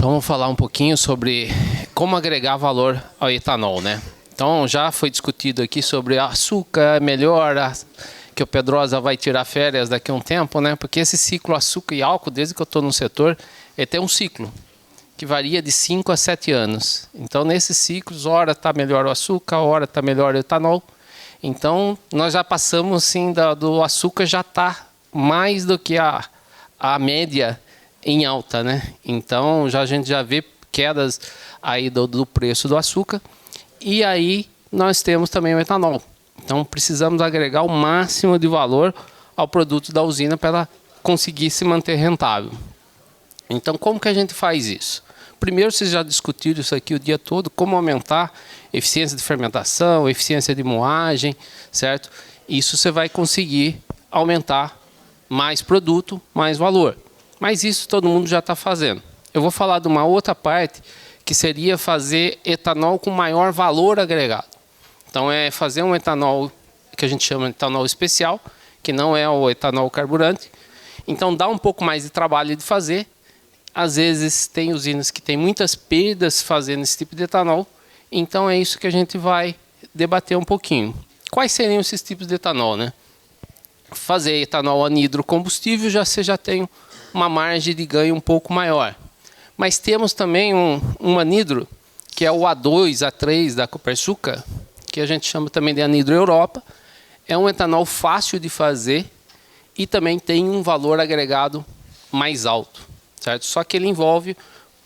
Então vamos falar um pouquinho sobre como agregar valor ao etanol, né? Então já foi discutido aqui sobre açúcar, melhor, que o Pedrosa vai tirar férias daqui a um tempo, né? Porque esse ciclo açúcar e álcool, desde que eu estou no setor, ele tem um ciclo que varia de 5 a 7 anos. Então nesses ciclos, hora está melhor o açúcar, hora está melhor o etanol. Então nós já passamos assim, do açúcar já está mais do que a média em alta, né? Então a gente já vê quedas aí do preço do açúcar. E aí nós temos também o etanol. Então precisamos agregar o máximo de valor ao produto da usina para ela conseguir se manter rentável. Então como que a gente faz isso? Primeiro, vocês já discutiram isso aqui o dia todo, como aumentar a eficiência de fermentação, eficiência de moagem, certo? Isso você vai conseguir aumentar mais produto, mais valor. Mas isso todo mundo já está fazendo. Eu vou falar de uma outra parte, que seria fazer etanol com maior valor agregado. Então é fazer um etanol que a gente chama de etanol especial, que não é o etanol carburante. Então dá um pouco mais de trabalho de fazer. Às vezes tem usinas que têm muitas perdas fazendo esse tipo de etanol. Então é isso que a gente vai debater um pouquinho. Quais seriam esses tipos de etanol, né? Fazer etanol anidro combustível, você já tem uma margem de ganho um pouco maior. Mas temos também um anidro, que é o A2, A3 da Copersucar, que a gente chama também de anidro Europa. É um etanol fácil de fazer e também tem um valor agregado mais alto, certo? Só que ele envolve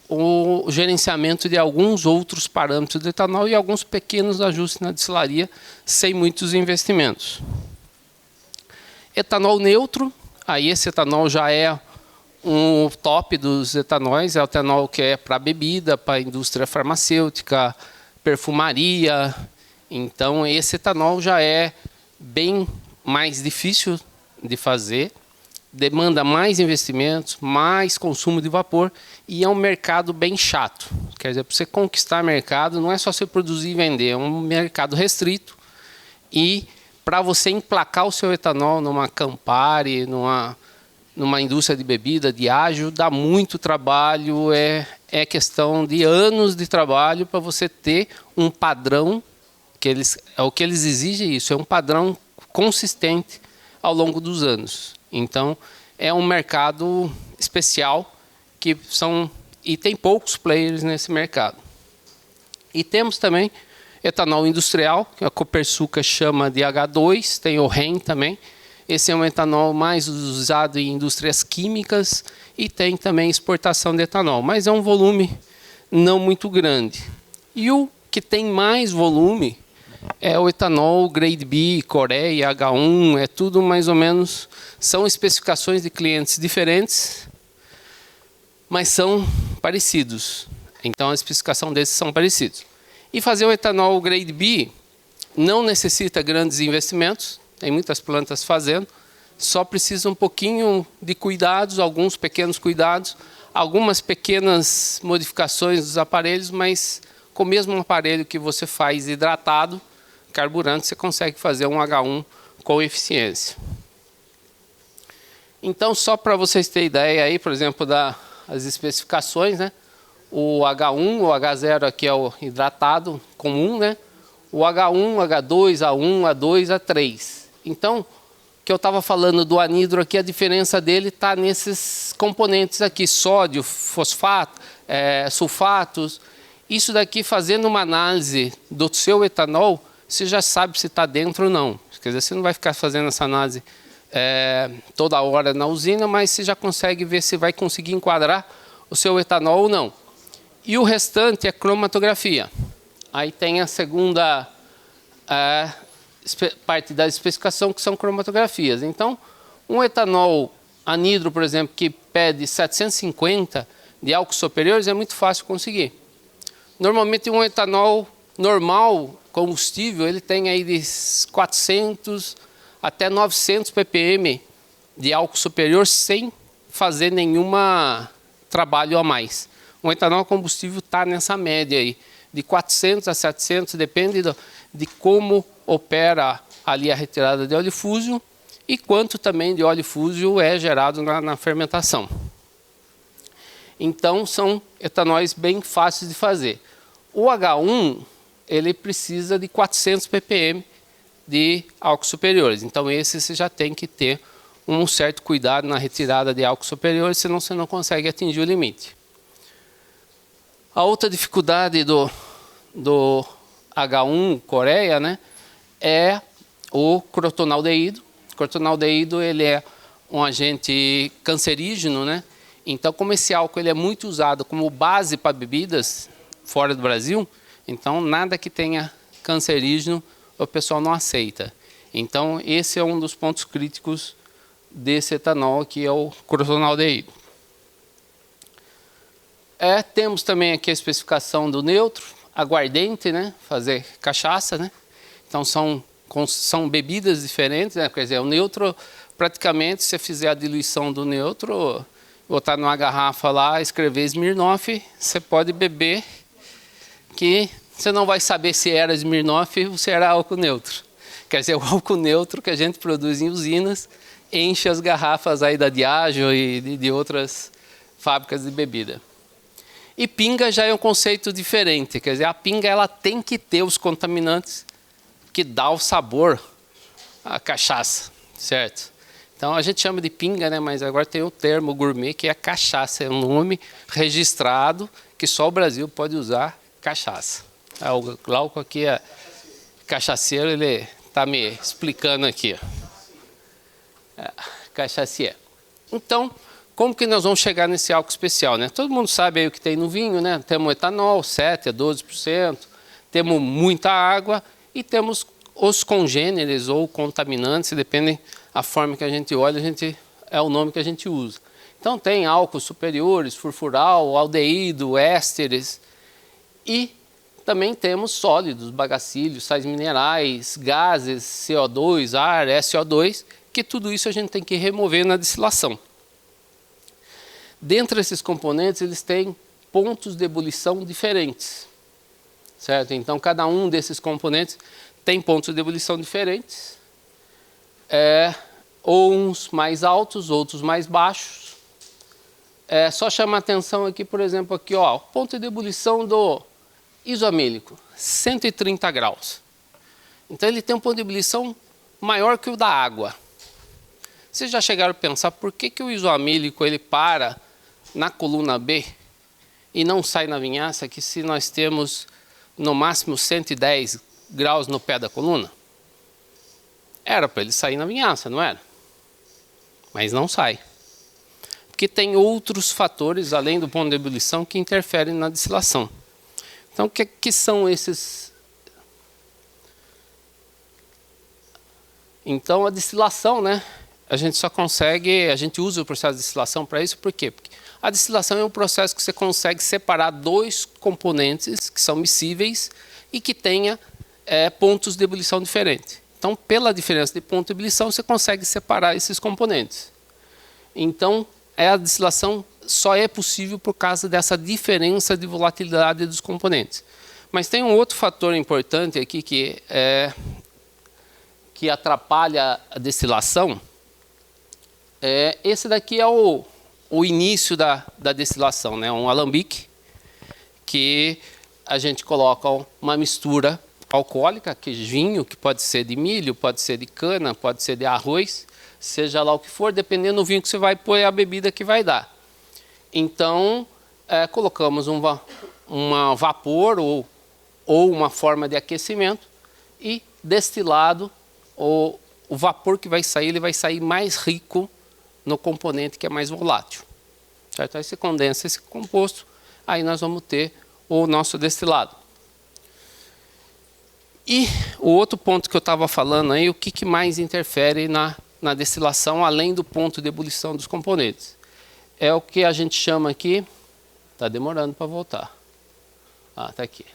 o gerenciamento de alguns outros parâmetros do etanol e alguns pequenos ajustes na destilaria, sem muitos investimentos. Etanol neutro, aí esse etanol já é um top dos etanóis, é o etanol que é para bebida, para indústria farmacêutica, perfumaria. Então esse etanol já é bem mais difícil de fazer, demanda mais investimentos, mais consumo de vapor e é um mercado bem chato. Quer dizer, para você conquistar mercado, não é só você produzir e vender, é um mercado restrito e para você emplacar o seu etanol numa Campari, numa indústria de bebida, Diageo, dá muito trabalho, é questão de anos de trabalho para você ter um padrão, o que eles exigem isso, é um padrão consistente ao longo dos anos. Então, é um mercado especial e tem poucos players nesse mercado. E temos também etanol industrial, que a Copersucar chama de H2, tem o REN também. Esse é um etanol mais usado em indústrias químicas e tem também exportação de etanol, mas é um volume não muito grande. E o que tem mais volume é o etanol Grade B, Coreia, H1, é tudo mais ou menos, são especificações de clientes diferentes, mas são parecidos. Então a especificação desses são parecidos. E fazer o etanol Grade B não necessita grandes investimentos, tem muitas plantas fazendo, só precisa um pouquinho de cuidados, alguns pequenos cuidados, algumas pequenas modificações dos aparelhos, mas com o mesmo aparelho que você faz hidratado, carburante, você consegue fazer um H1 com eficiência. Então, só para vocês terem ideia aí, por exemplo, das especificações, né? O H1, o H0 aqui é o hidratado comum, né? O H1, H2, A1, A2, A3. Então, o que eu estava falando do anidro aqui, a diferença dele está nesses componentes aqui, sódio, fosfato, sulfatos. Isso daqui, fazendo uma análise do seu etanol, você já sabe se está dentro ou não. Quer dizer, você não vai ficar fazendo essa análise toda hora na usina, mas você já consegue ver se vai conseguir enquadrar o seu etanol ou não. E o restante é cromatografia. Aí tem a segunda parte da especificação, que são cromatografias. Então, um etanol anidro, por exemplo, que pede 750 de álcool superiores, é muito fácil conseguir. Normalmente, um etanol normal, combustível, ele tem aí de 400 até 900 ppm de álcool superior, sem fazer nenhum trabalho a mais. O etanol combustível está nessa média aí, de 400 a 700, depende de como opera ali a retirada de óleo fúsio e quanto também de óleo fúsio é gerado na fermentação. Então, são etanóis bem fáceis de fazer. O H1, ele precisa de 400 ppm de álcool superiores. Então, esse você já tem que ter um certo cuidado na retirada de álcool superiores, senão você não consegue atingir o limite. A outra dificuldade do H1 Coreia, né, é o crotonaldeído. O crotonaldeído, ele é um agente cancerígeno, né? Então, como esse álcool ele é muito usado como base para bebidas fora do Brasil, então nada que tenha cancerígeno o pessoal não aceita. Então, esse é um dos pontos críticos desse etanol, que é o crotonaldeído. Temos também aqui a especificação do neutro, aguardente, né? Fazer cachaça, né? Então, são bebidas diferentes, né? Quer dizer, o neutro, praticamente, se você fizer a diluição do neutro, botar numa garrafa lá, escrever Smirnoff, você pode beber, que você não vai saber se era Smirnoff ou se era álcool neutro. Quer dizer, o álcool neutro que a gente produz em usinas enche as garrafas aí da Diageo e de outras fábricas de bebida. E pinga já é um conceito diferente, quer dizer, a pinga ela tem que ter os contaminantes que dá o sabor à cachaça, certo? Então a gente chama de pinga, né? Mas agora tem o termo gourmet que é cachaça, é um nome registrado que só o Brasil pode usar cachaça. O Glauco aqui é cachaceiro, ele está me explicando aqui. Cachaceiro. Então, como que nós vamos chegar nesse álcool especial, né? Todo mundo sabe aí o que tem no vinho, né? Temos etanol, 7 a 12%, temos muita água e temos os congêneres ou contaminantes, dependem a forma que a gente olha, é o nome que a gente usa. Então tem álcools superiores, furfural, aldeído, ésteres e também temos sólidos, bagacílios, sais minerais, gases, CO2, ar, SO2, que tudo isso a gente tem que remover na destilação. Dentre esses componentes, eles têm pontos de ebulição diferentes, certo? Então, cada um desses componentes tem pontos de ebulição diferentes, uns mais altos, outros mais baixos. Só chama atenção aqui, por exemplo, aqui, ó, ponto de ebulição do isoamílico, 130 graus. Então, ele tem um ponto de ebulição maior que o da água. Vocês já chegaram a pensar por que o isoamílico ele para na coluna B e não sai na vinhaça, que se nós temos no máximo 110 graus no pé da coluna? Era para ele sair na vinhaça, não era? Mas não sai. Porque tem outros fatores, além do ponto de ebulição, que interferem na destilação. Então, o que são esses? Então, a destilação, né? A gente usa o processo de destilação para isso, por quê? Porque a destilação é um processo que você consegue separar dois componentes que são miscíveis e que tenha pontos de ebulição diferentes. Então, pela diferença de ponto de ebulição, você consegue separar esses componentes. Então, a destilação só é possível por causa dessa diferença de volatilidade dos componentes. Mas tem um outro fator importante aqui que atrapalha a destilação. Esse daqui é o início da destilação, né? Um alambique que a gente coloca uma mistura alcoólica, que é vinho, que pode ser de milho, pode ser de cana, pode ser de arroz, seja lá o que for, dependendo do vinho que você vai pôr, é a bebida que vai dar. Então, colocamos um vapor ou uma forma de aquecimento e destilado, o vapor que vai sair, ele vai sair mais rico no componente que é mais volátil. Certo? Aí você condensa esse composto, aí nós vamos ter o nosso destilado. E o outro ponto que eu estava falando aí, o que mais interfere na destilação, além do ponto de ebulição dos componentes? É o que a gente chama aqui, está demorando para voltar. Está aqui.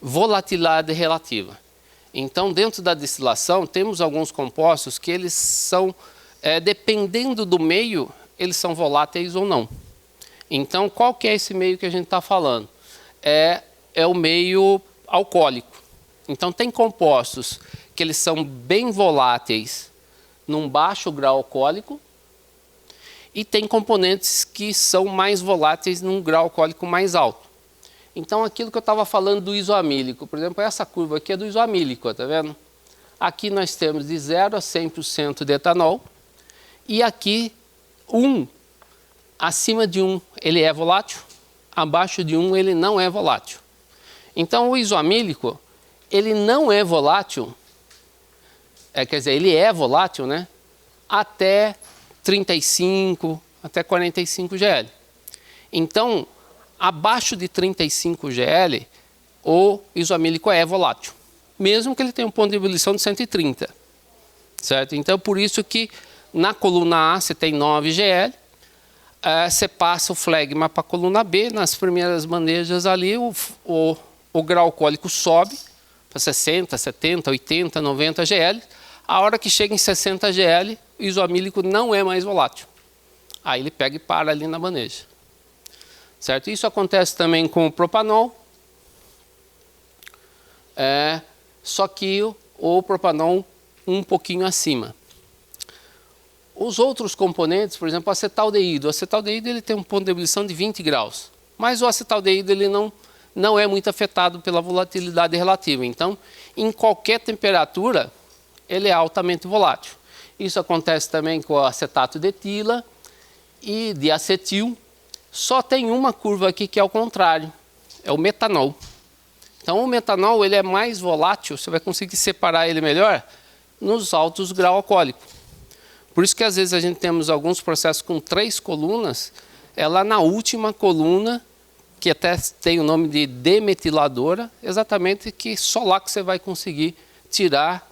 Volatilidade relativa. Então, dentro da destilação, temos alguns compostos que eles são, dependendo do meio, eles são voláteis ou não. Então, qual que é esse meio que a gente está falando? É o meio alcoólico. Então, tem compostos que eles são bem voláteis num baixo grau alcoólico E tem componentes que são mais voláteis num grau alcoólico mais alto. Então, aquilo que eu estava falando do isoamílico, por exemplo, essa curva aqui é do isoamílico, tá vendo? Aqui nós temos de 0 a 100% de etanol. E aqui, acima de 1 ele é volátil, abaixo de 1 ele não é volátil. Então, o isoamílico, ele não é volátil, quer dizer, ele é volátil, né? Até 35, até 45 GL. Então, abaixo de 35 GL, o isoamílico é volátil, mesmo que ele tenha um ponto de ebulição de 130, certo? Então, por isso que na coluna A você tem 9 GL, você passa o flegma para a coluna B, nas primeiras bandejas ali, o grau alcoólico sobe para 60, 70, 80, 90 GL. A hora que chega em 60 GL, o isoamílico não é mais volátil. Aí ele pega e para ali na bandeja. Certo? Isso acontece também com o propanol. Só que o propanol um pouquinho acima. Os outros componentes, por exemplo, o acetaldeído. O acetaldeído ele tem um ponto de ebulição de 20 graus. Mas o acetaldeído ele não é muito afetado pela volatilidade relativa. Então, em qualquer temperatura, ele é altamente volátil. Isso acontece também com o acetato de etila e de acetil. Só tem uma curva aqui que é o contrário, é o metanol. Então o metanol ele é mais volátil, você vai conseguir separar ele melhor nos altos graus alcoólicos. Por isso que às vezes a gente temos alguns processos com 3 colunas, é lá na última coluna, que até tem o nome de demetiladora, exatamente que só lá que você vai conseguir tirar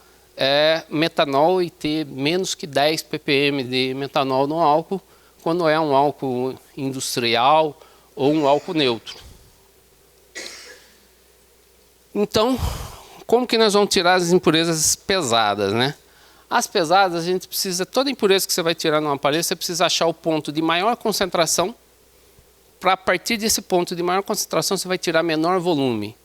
metanol e ter menos que 10 ppm de metanol no álcool, quando é um álcool industrial ou um álcool neutro. Então, como que nós vamos tirar as impurezas pesadas, né? As pesadas, a gente precisa, toda impureza que você vai tirar num aparelho, você precisa achar o ponto de maior concentração, para a partir desse ponto de maior concentração, você vai tirar menor volume.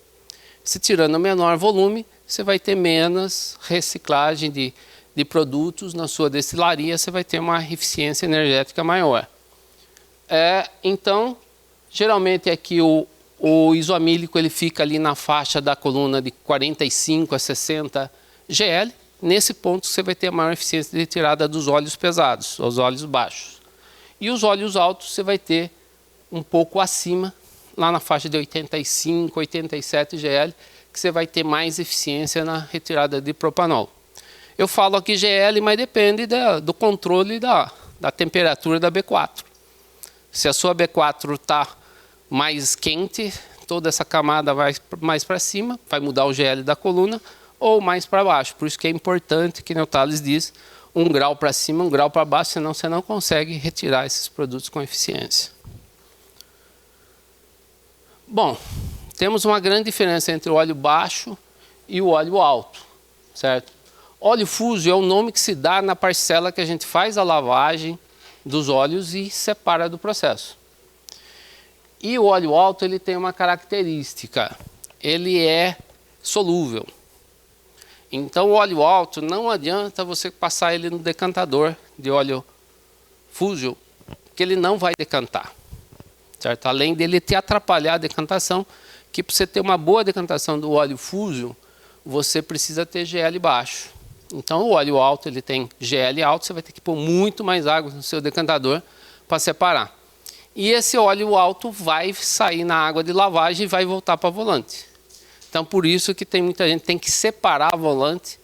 Se tirando menor volume, você vai ter menos reciclagem de produtos na sua destilaria, você vai ter uma eficiência energética maior. Então, geralmente aqui o isoamílico ele fica ali na faixa da coluna de 45 a 60 GL. Nesse ponto você vai ter a maior eficiência de tirada dos óleos pesados, os óleos baixos. E os óleos altos você vai ter um pouco acima, lá na faixa de 85, 87 GL, que você vai ter mais eficiência na retirada de propanol. Eu falo aqui GL, mas depende do controle da temperatura da B4. Se a sua B4 está mais quente, toda essa camada vai mais para cima, vai mudar o GL da coluna, ou mais para baixo. Por isso que é importante, que o Thales diz, 1 grau para cima, 1 grau para baixo, senão você não consegue retirar esses produtos com eficiência. Bom, temos uma grande diferença entre o óleo baixo e o óleo alto, certo? Óleo fuso é o nome que se dá na parcela que a gente faz a lavagem dos óleos e separa do processo. E o óleo alto ele tem uma característica, ele é solúvel. Então o óleo alto não adianta você passar ele no decantador de óleo fuso, porque ele não vai decantar. Certo? Além dele te atrapalhar a decantação, que para você ter uma boa decantação do óleo fuso, você precisa ter GL baixo. Então o óleo alto ele tem GL alto, você vai ter que pôr muito mais água no seu decantador para separar. E esse óleo alto vai sair na água de lavagem e vai voltar para o volante. Então por isso que tem muita gente que tem que separar o volante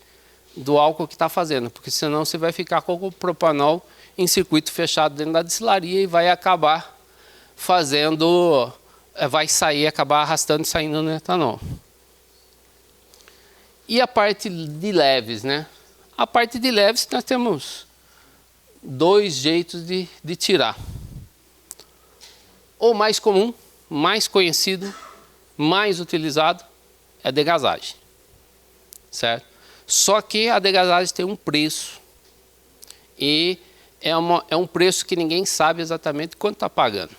do álcool que está fazendo, porque senão você vai ficar com o propanol em circuito fechado dentro da destilaria e vai acabar fazendo, vai sair, acabar arrastando e saindo no etanol. E a parte de leves, né? A parte de leves nós temos 2 jeitos de tirar. O mais comum, mais conhecido, mais utilizado é a degasagem, certo? Só que a degasagem tem um preço e é um preço que ninguém sabe exatamente quanto está pagando.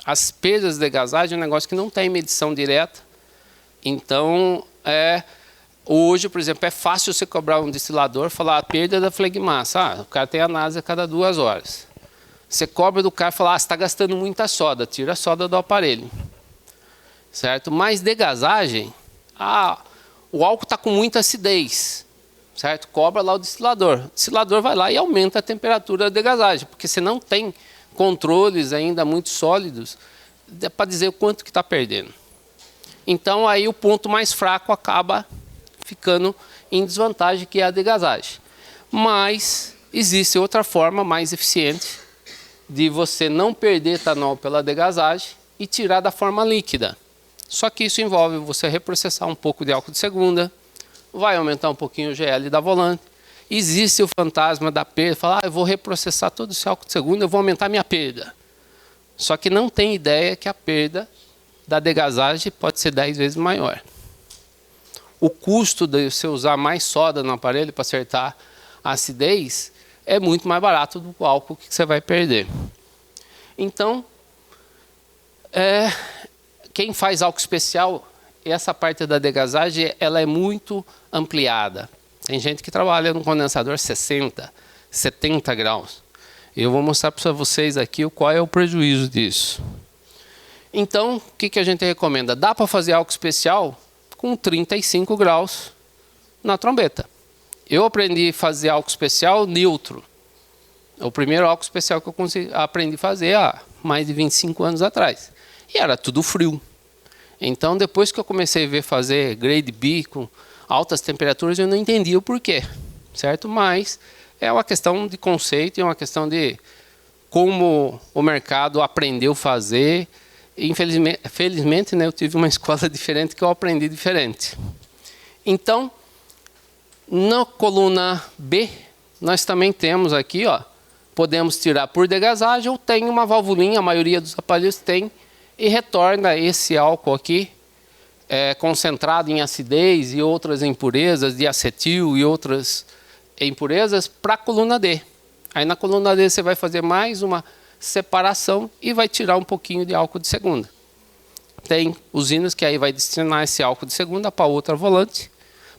As perdas de degasagem é um negócio que não tem medição direta, então hoje, por exemplo, é fácil você cobrar um destilador, falar a perda da flegmassa, o cara tem análise a cada 2 horas. Você cobra do cara e fala, você está gastando muita soda, tira a soda do aparelho. Certo? Mas degasagem, o álcool está com muita acidez. Certo? Cobra lá o destilador. O destilador vai lá e aumenta a temperatura da degasagem, porque você não tem controles ainda muito sólidos para dizer o quanto que está perdendo. Então aí o ponto mais fraco acaba ficando em desvantagem, que é a degasagem. Mas existe outra forma mais eficiente de você não perder etanol pela degasagem e tirar da forma líquida. Só que isso envolve você reprocessar um pouco de álcool de segunda, vai aumentar um pouquinho o GL da volante. Existe o fantasma da perda, falar, eu vou reprocessar todo esse álcool de segunda, eu vou aumentar minha perda. Só que não tem ideia que a perda da degasagem pode ser 10 vezes maior. O custo de você usar mais soda no aparelho para acertar a acidez é muito mais barato do que o álcool que você vai perder. Então, quem faz álcool especial, essa parte da degasagem ela é muito ampliada. Tem gente que trabalha no condensador 60, 70 graus. Eu vou mostrar para vocês aqui qual é o prejuízo disso. Então, o que a gente recomenda? Dá para fazer álcool especial com 35 graus na trombeta. Eu aprendi a fazer álcool especial neutro. É o primeiro álcool especial que eu aprendi a fazer há mais de 25 anos atrás. E era tudo frio. Então, depois que eu comecei a ver fazer grade B com altas temperaturas, eu não entendia o porquê, certo? Mas é uma questão de conceito, é uma questão de como o mercado aprendeu a fazer. Felizmente, né, eu tive uma escola diferente que eu aprendi diferente. Então, na coluna B, nós também temos aqui, ó, podemos tirar por degasagem ou tem uma valvulinha, a maioria dos aparelhos tem, e retorna esse álcool aqui, concentrado em acidez e outras impurezas, de acetil e outras impurezas, para a coluna D. Aí na coluna D você vai fazer mais uma separação e vai tirar um pouquinho de álcool de segunda. Tem usinas que aí vai destinar esse álcool de segunda para outra volante,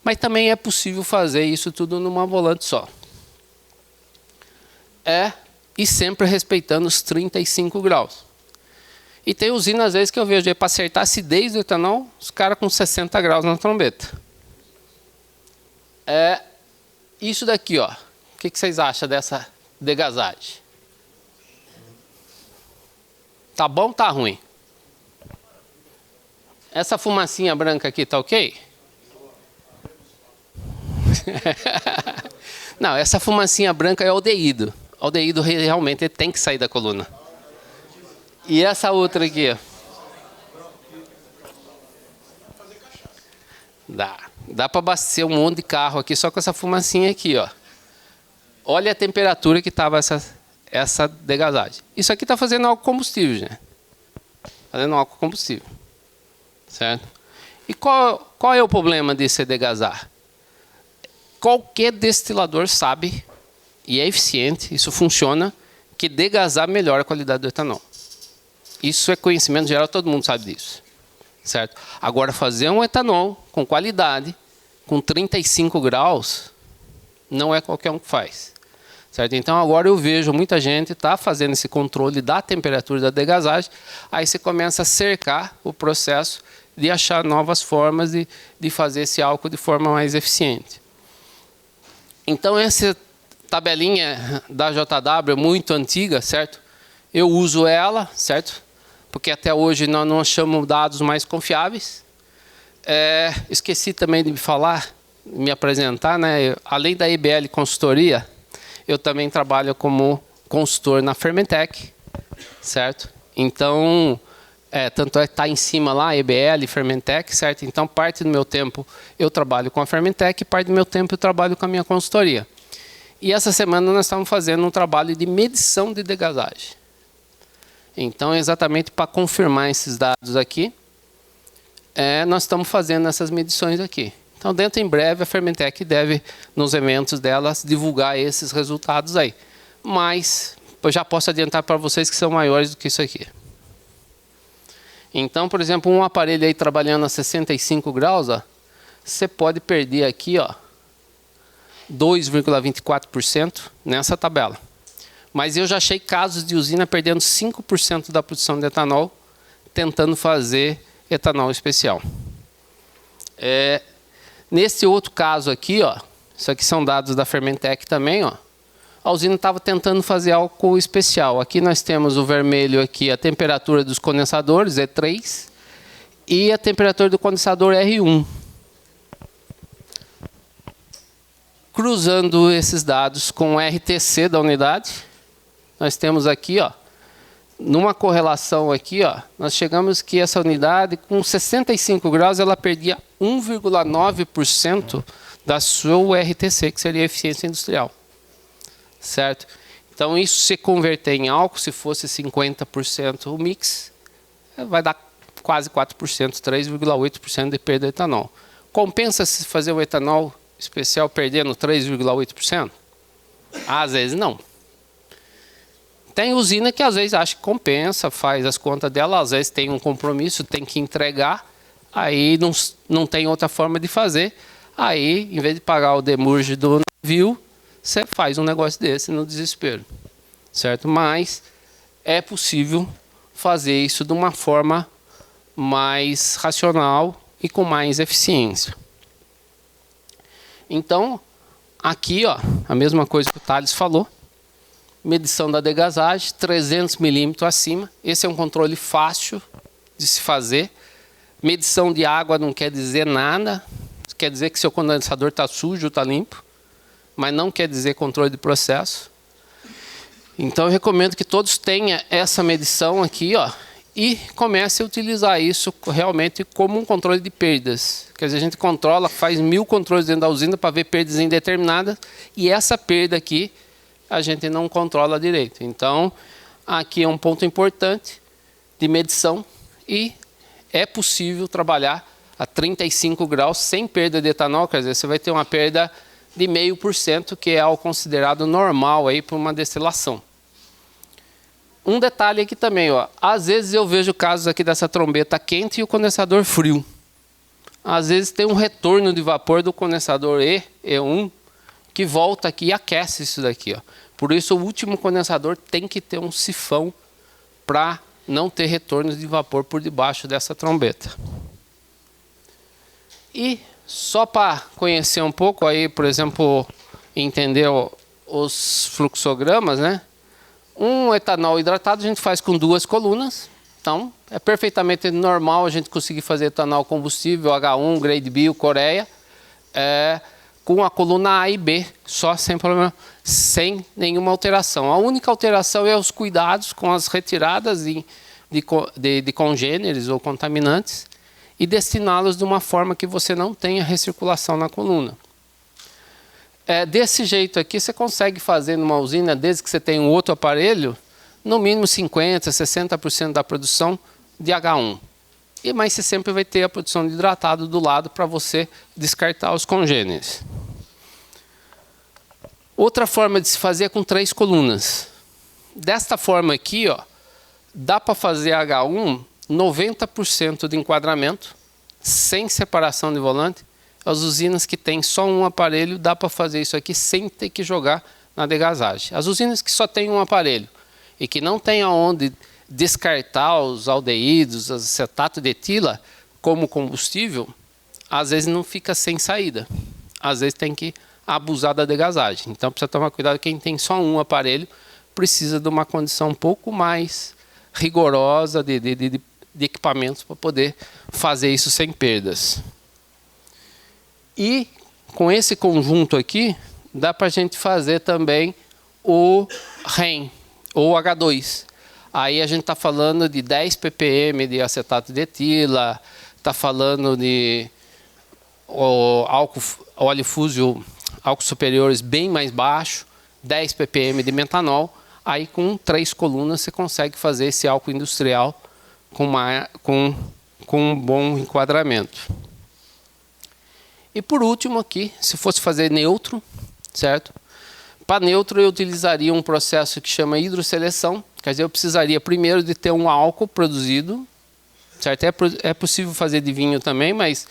mas também é possível fazer isso tudo numa volante só. E sempre respeitando os 35 graus. E tem usina, às vezes, que eu vejo para acertar a acidez do etanol, os caras com 60 graus na trombeta. Isso daqui, ó. O que vocês acham dessa degasagem? Tá bom ou tá ruim? Essa fumacinha branca aqui tá ok? Não, essa fumacinha branca é aldeído. O aldeído realmente tem que sair da coluna. E essa outra aqui, ó. Dá para abastecer um monte de carro aqui só com essa fumacinha aqui, ó. Olha a temperatura que estava essa degasagem. Isso aqui está fazendo álcool combustível, gente. Fazendo álcool combustível. Certo? E qual é o problema de se degasar? Qualquer destilador sabe, e é eficiente, isso funciona, que degasar melhora a qualidade do etanol. Isso é conhecimento geral, todo mundo sabe disso. Certo? Agora, fazer um etanol com qualidade, com 35 graus, não é qualquer um que faz. Certo? Então, agora eu vejo muita gente tá fazendo esse controle da temperatura da degasagem, aí você começa a cercar o processo de achar novas formas de fazer esse álcool de forma mais eficiente. Então, essa tabelinha da JW é muito antiga, certo? Eu uso ela, certo? Porque até hoje nós não achamos dados mais confiáveis. Esqueci também de me apresentar, né? Além da IBL Consultoria, eu também trabalho como consultor na Fermentec, certo? Então, tanto é que está em cima lá, IBL, Fermentec, certo? Então, parte do meu tempo eu trabalho com a Fermentec, parte do meu tempo eu trabalho com a minha consultoria. E essa semana nós estamos fazendo um trabalho de medição de degasagem. Então, exatamente para confirmar esses dados aqui, nós estamos fazendo essas medições aqui. Então, dentro em breve, a Fermentec deve, nos eventos delas, divulgar esses resultados aí. Mas, eu já posso adiantar para vocês que são maiores do que isso aqui. Então, por exemplo, um aparelho aí trabalhando a 65 graus, ó, você pode perder aqui, ó, 2,24% nessa tabela. Mas eu já achei casos de usina perdendo 5% da produção de etanol, tentando fazer etanol especial. Nesse outro caso aqui, ó, isso aqui são dados da Fermentec também, ó, a usina estava tentando fazer álcool especial. Aqui nós temos o vermelho aqui, a temperatura dos condensadores, E3, e a temperatura do condensador R1. Cruzando esses dados com o RTC da unidade, nós temos aqui, ó, numa correlação aqui, ó, nós chegamos que essa unidade, com 65 graus, ela perdia 1,9% da sua RTC, que seria a eficiência industrial. Certo? Então, isso se converter em álcool, se fosse 50% o mix, vai dar quase 4%, 3,8% de perda de etanol. Compensa-se fazer o etanol especial perdendo 3,8%? Às vezes não. Tem usina que às vezes acha que compensa, faz as contas dela, às vezes tem um compromisso, tem que entregar, aí não tem outra forma de fazer. Aí, em vez de pagar o demurge do navio, você faz um negócio desse no desespero, certo? Mas é possível fazer isso de uma forma mais racional e com mais eficiência. Então, aqui, ó, a mesma coisa que o Thales falou, medição da degasagem, 300 milímetros acima. Esse é um controle fácil de se fazer. Medição de água não quer dizer nada, quer dizer que seu condensador está sujo, está limpo, mas não quer dizer controle de processo. Então, eu recomendo que todos tenham essa medição aqui, ó, e comece a utilizar isso realmente como um controle de perdas. Quer dizer, a gente controla, faz 1000 controles dentro da usina para ver perdas indeterminadas, e essa perda aqui a gente não controla direito. Então, aqui é um ponto importante de medição, e é possível trabalhar a 35 graus sem perda de etanol. Quer dizer, você vai ter uma perda de 0,5%, que é algo considerado normal aí para uma destilação. Um detalhe aqui também, ó, às vezes eu vejo casos aqui dessa trombeta quente e o condensador frio. Às vezes tem um retorno de vapor do condensador E1 que volta aqui e aquece isso daqui, ó. Por isso o último condensador tem que ter um sifão para não ter retorno de vapor por debaixo dessa trombeta. E só para conhecer um pouco aí, por exemplo, entender os fluxogramas, né? Um etanol hidratado a gente faz com 2 colunas. Então, é perfeitamente normal a gente conseguir fazer etanol combustível, H1, Grade B, Coreia, com a coluna A e B, só sem problema, sem nenhuma alteração. A única alteração é os cuidados com as retiradas de congêneres ou contaminantes e destiná-los de uma forma que você não tenha recirculação na coluna. Desse jeito aqui você consegue fazer numa usina, desde que você tenha um outro aparelho, no mínimo 50%, 60% da produção de H1. Mas você sempre vai ter a produção de hidratado do lado para você descartar os congêneres. Outra forma de se fazer é com 3 colunas. Desta forma aqui, ó, dá para fazer H1 90% de enquadramento, sem separação de volante. As usinas que tem só um aparelho, dá para fazer isso aqui sem ter que jogar na degasagem. As usinas que só tem um aparelho e que não tem aonde descartar os aldeídos, os acetato de etila como combustível, às vezes não fica sem saída. Às vezes tem que abusar da degasagem. Então precisa tomar cuidado, quem tem só um aparelho precisa de uma condição um pouco mais rigorosa de equipamentos para poder fazer isso sem perdas. E com esse conjunto aqui, dá para a gente fazer também o REN, ou H2. Aí a gente está falando de 10 ppm de acetato de etila, está falando de óleo fúsio, álcool superiores bem mais baixo, 10 ppm de metanol. Aí com 3 colunas você consegue fazer esse álcool industrial com um bom enquadramento. E por último aqui, se fosse fazer neutro, certo? Para neutro eu utilizaria um processo que chama hidrosseleção. Quer dizer, eu precisaria primeiro de ter um álcool produzido, certo? É possível fazer de vinho também, mas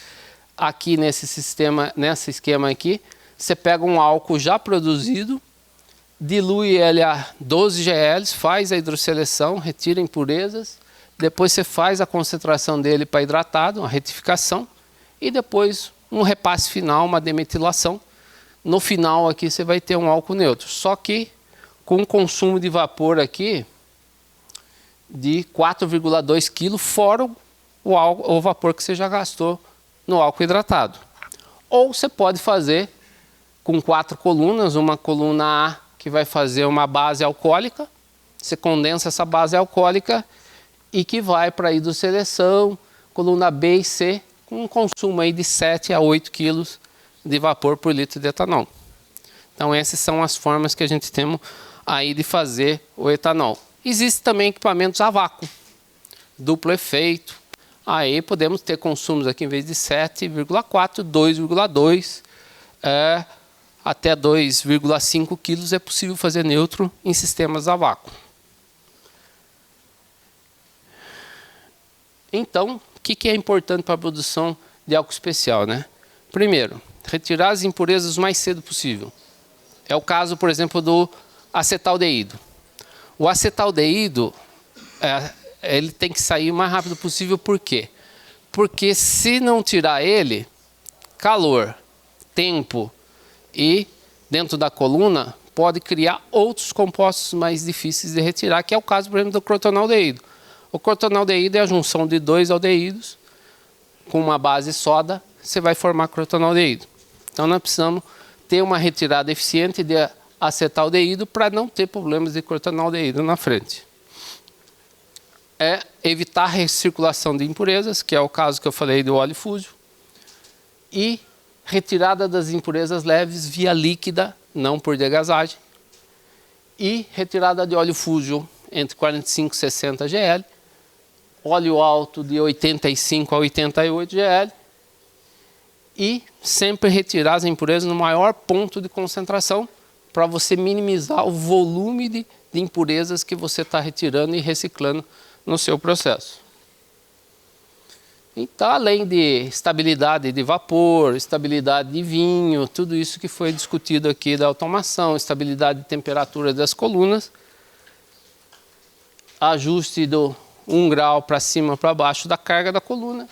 aqui nesse esquema aqui, você pega um álcool já produzido, dilui ele a 12 GL, faz a hidrosseleção, retira impurezas, depois você faz a concentração dele para hidratado, uma retificação, e depois um repasse final, uma demetilação. No final aqui você vai ter um álcool neutro, só que com um consumo de vapor aqui de 4,2 kg, fora o vapor que você já gastou no álcool hidratado. Ou você pode fazer com 4 colunas, uma coluna A que vai fazer uma base alcoólica, você condensa essa base alcoólica e que vai para a hidrosseleção, coluna B e C, com um consumo aí de 7 a 8 kg de vapor por litro de etanol. Então essas são as formas que a gente tem aí de fazer o etanol. Existem também equipamentos a vácuo, duplo efeito. Aí podemos ter consumos aqui em vez de 7,4, 2,2, até 2,5 kg é possível fazer neutro em sistemas a vácuo. Então, o que é importante para a produção de álcool especial, né? Primeiro, retirar as impurezas o mais cedo possível. É o caso, por exemplo, do acetaldeído. O acetaldeído, ele tem que sair o mais rápido possível, por quê? Porque se não tirar ele, calor, tempo e dentro da coluna, pode criar outros compostos mais difíceis de retirar, que é o caso, por exemplo, do crotonaldeído. O crotonaldeído é a junção de 2 aldeídos com uma base soda, você vai formar crotonaldeído. Então nós precisamos ter uma retirada eficiente de acetaldeído para não ter problemas de crotonaldeído na frente. Evitar a recirculação de impurezas, que é o caso que eu falei do óleo fúsio, e retirada das impurezas leves via líquida, não por degasagem, e retirada de óleo fúsio entre 45 e 60 GL, óleo alto de 85 a 88 GL, e sempre retirar as impurezas no maior ponto de concentração para você minimizar o volume de impurezas que você está retirando e reciclando no seu processo. Então, além de estabilidade de vapor, estabilidade de vinho, tudo isso que foi discutido aqui da automação, estabilidade de temperatura das colunas, ajuste do 1 grau para cima para baixo da carga da coluna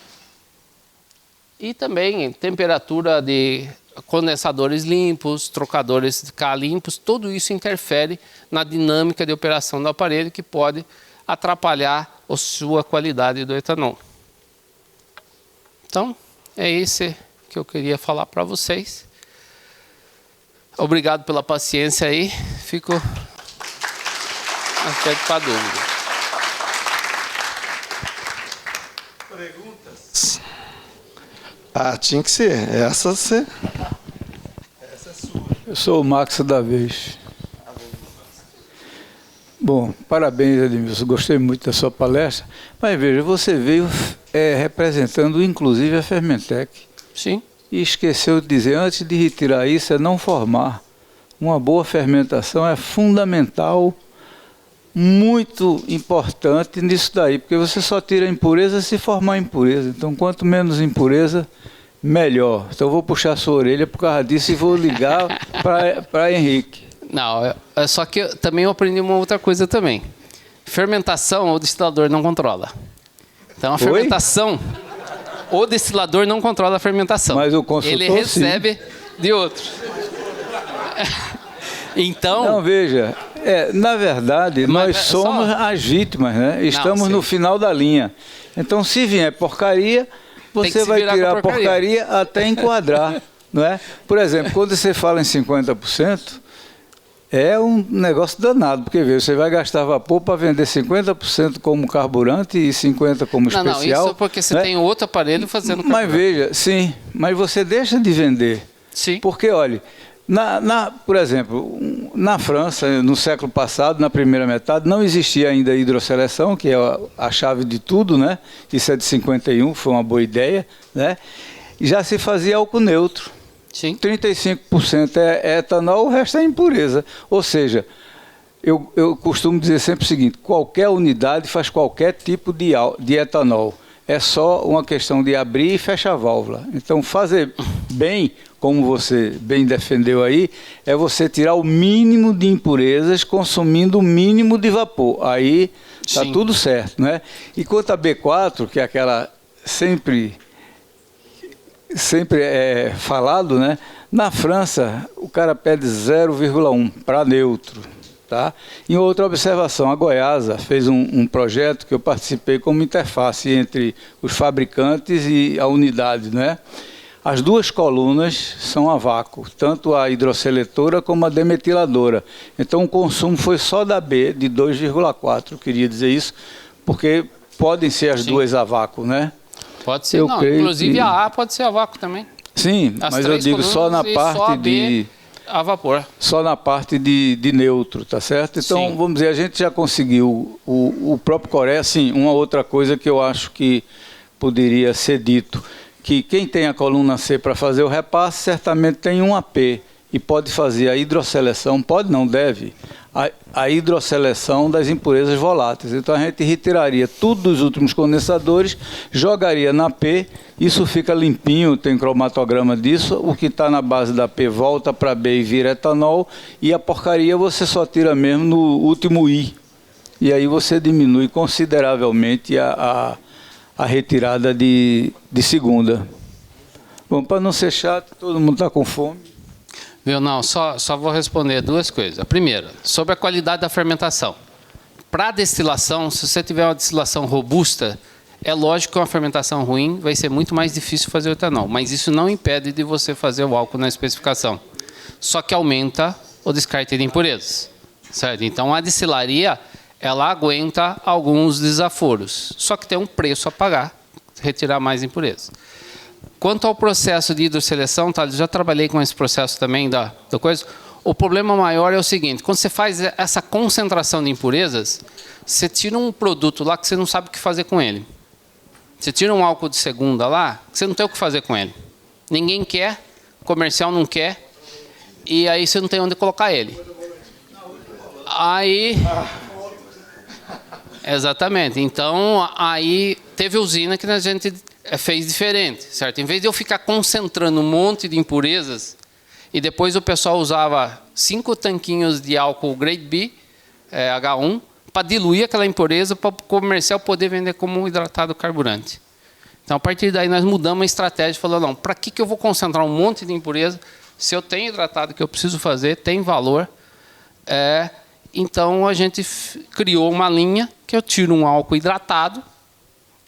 e também temperatura de condensadores limpos, trocadores de K limpos, tudo isso interfere na dinâmica de operação do aparelho que pode atrapalhar a sua qualidade do etanol. Então, é esse que eu queria falar para vocês. Obrigado pela paciência aí, fico aberto para dúvida. Perguntas? Tinha que ser. Essa é sua. Eu sou o Max da vez. Bom, parabéns, Edmilson. Gostei muito da sua palestra. Mas veja, você veio representando inclusive a Fermentec. Sim. E esqueceu de dizer, antes de retirar isso, é não formar. Uma boa fermentação é fundamental, muito importante nisso daí, porque você só tira impureza se formar impureza. Então, quanto menos impureza, melhor. Então, eu vou puxar a sua orelha por causa disso e vou ligar para Henrique. Não, só que eu também aprendi uma outra coisa também. Fermentação, o destilador não controla. Então, a fermentação, o destilador não controla a fermentação. Mas o consultor, ele recebe de outros. Então... Não, veja, na verdade, nós somos as vítimas, né? Estamos no final da linha. Então, se vier porcaria, você vai tirar a porcaria até enquadrar, não é? Por exemplo, quando você fala em 50%, é um negócio danado, porque veja, você vai gastar vapor para vender 50% como carburante e 50% como especial. Não, isso porque você tem outro aparelho fazendo carburante. Mas veja, sim, mas você deixa de vender. Sim. Porque, olha, por exemplo, na França, no século passado, na primeira metade, não existia ainda a hidrosseleção, que é a chave de tudo, né? Isso é de 51, foi uma boa ideia, né? E já se fazia álcool neutro. Sim. 35% é etanol, o resto é impureza. Ou seja, eu costumo dizer sempre o seguinte, qualquer unidade faz qualquer tipo de etanol. É só uma questão de abrir e fechar a válvula. Então, fazer bem, como você bem defendeu aí, é você tirar o mínimo de impurezas consumindo o mínimo de vapor. Aí está tudo certo, né? E quanto a B4, que é aquela sempre é falado, né? Na França, o cara pede 0,1 para neutro. Tá? Em outra observação, a Goiasa fez um projeto que eu participei como interface entre os fabricantes e a unidade, né? As duas colunas são a vácuo, tanto a hidrosseletora como a demetiladora. Então o consumo foi só da B, de 2,4. Eu queria dizer isso, porque podem ser as duas a vácuo, né? Pode ser, não, inclusive a A pode ser a vácuo também. Sim, mas eu digo só na parte de... a vapor. Só na parte de neutro, tá certo? Então, vamos dizer, a gente já conseguiu o próprio Coreia, sim, uma outra coisa que eu acho que poderia ser dito, que quem tem a coluna C para fazer o repasse, certamente tem um AP e pode fazer a hidrosseleção, pode não, deve, a hidrosseleção das impurezas voláteis. Então a gente retiraria tudo dos últimos condensadores, jogaria na P, isso fica limpinho, tem cromatograma disso, o que está na base da P volta para B e vira etanol, e a porcaria você só tira mesmo no último I. E aí você diminui consideravelmente a retirada de segunda. Bom, para não ser chato, todo mundo está com fome. Viu, não, só vou responder duas coisas. A primeira, sobre a qualidade da fermentação. Para destilação, se você tiver uma destilação robusta, é lógico que uma fermentação ruim vai ser muito mais difícil fazer o etanol, mas isso não impede de você fazer o álcool na especificação. Só que aumenta o descarte de impurezas, certo? Então a destilaria, ela aguenta alguns desaforos, só que tem um preço a pagar, retirar mais impurezas. Quanto ao processo de hidrosseleção, tá, eu já trabalhei com esse processo também da coisa. O problema maior é o seguinte, quando você faz essa concentração de impurezas, você tira um produto lá que você não sabe o que fazer com ele. Você tira um álcool de segunda lá, que você não tem o que fazer com ele. Ninguém quer, o comercial não quer, e aí você não tem onde colocar ele. Aí... Exatamente. Então, aí teve usina que a gente fez diferente, certo? Em vez de eu ficar concentrando um monte de impurezas, e depois o pessoal usava 5 tanquinhos de álcool grade B, H1, para diluir aquela impureza para o comercial poder vender como hidratado carburante. Então, a partir daí, nós mudamos a estratégia, falando, não, para que eu vou concentrar um monte de impureza, se eu tenho hidratado que eu preciso fazer, tem valor, então a gente criou uma linha que eu tiro um álcool hidratado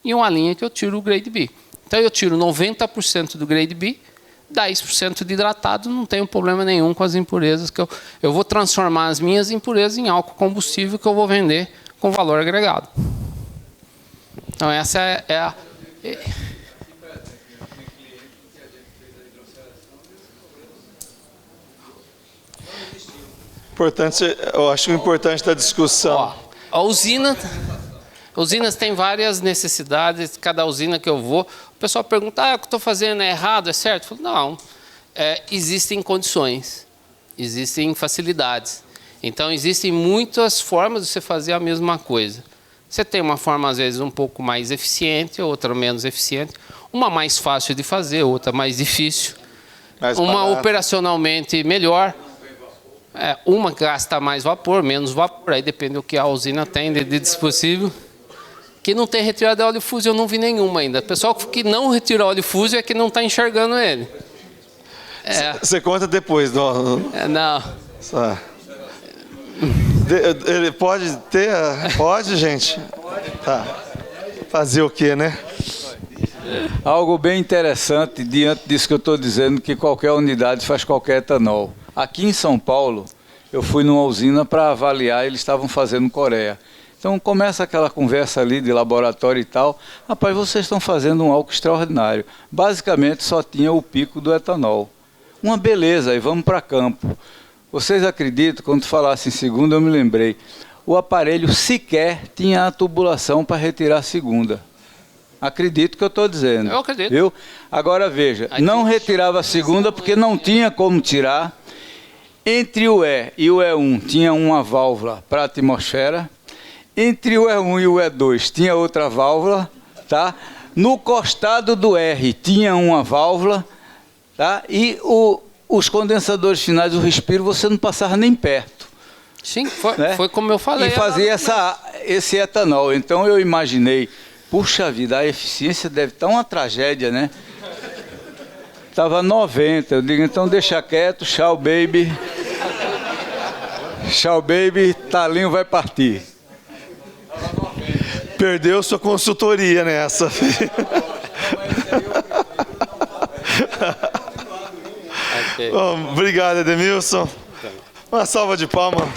e uma linha que eu tiro o grade B. Então eu tiro 90% do grade B, 10% de hidratado, não tenho problema nenhum com as impurezas, que eu vou transformar as minhas impurezas em álcool combustível que eu vou vender com valor agregado. Então essa é a... Importante, eu acho importante da discussão. Ó, a usinas têm várias necessidades, cada usina que eu vou, o pessoal pergunta, o que eu estou fazendo é errado, é certo? Eu falo, não, existem condições, existem facilidades. Então, existem muitas formas de você fazer a mesma coisa. Você tem uma forma, às vezes, um pouco mais eficiente, outra menos eficiente, uma mais fácil de fazer, outra mais difícil, uma operacionalmente melhor. Uma gasta mais vapor, menos vapor, aí depende do que a usina tem de dispositivo. Que não tem retirada de óleo fusel, eu não vi nenhuma ainda. O pessoal que não retira óleo fusel é que não está enxergando ele. Você conta depois. Não. Ele pode ter? Pode, gente? Tá. Fazer o quê, né? Algo bem interessante diante disso que eu estou dizendo, que qualquer unidade faz qualquer etanol. Aqui em São Paulo, eu fui numa usina para avaliar, eles estavam fazendo Coreia. Então começa aquela conversa ali de laboratório e tal. Rapaz, vocês estão fazendo um álcool extraordinário. Basicamente só tinha o pico do etanol. Uma beleza, aí vamos para campo. Vocês acreditam, quando falasse em segunda eu me lembrei, o aparelho sequer tinha a tubulação para retirar a segunda. Acredito que eu estou dizendo. Eu acredito. Viu? Agora veja, não retirava a segunda porque não tinha como tirar. Entre o E e o E1 tinha uma válvula para a atmosfera. Entre o E1 e o E2 tinha outra válvula. Tá? No costado do R tinha uma válvula. tá? E os condensadores finais, o respiro, você não passava nem perto. Sim, foi como eu falei. E fazia esse etanol. Então eu imaginei, puxa vida, a eficiência deve estar uma tragédia, né? Estava 90, eu digo, então deixa quieto, tchau, baby. Tchau, baby, talinho vai partir. Perdeu sua consultoria nessa. Okay. Bom, obrigado, Edemilson. Uma salva de palmas.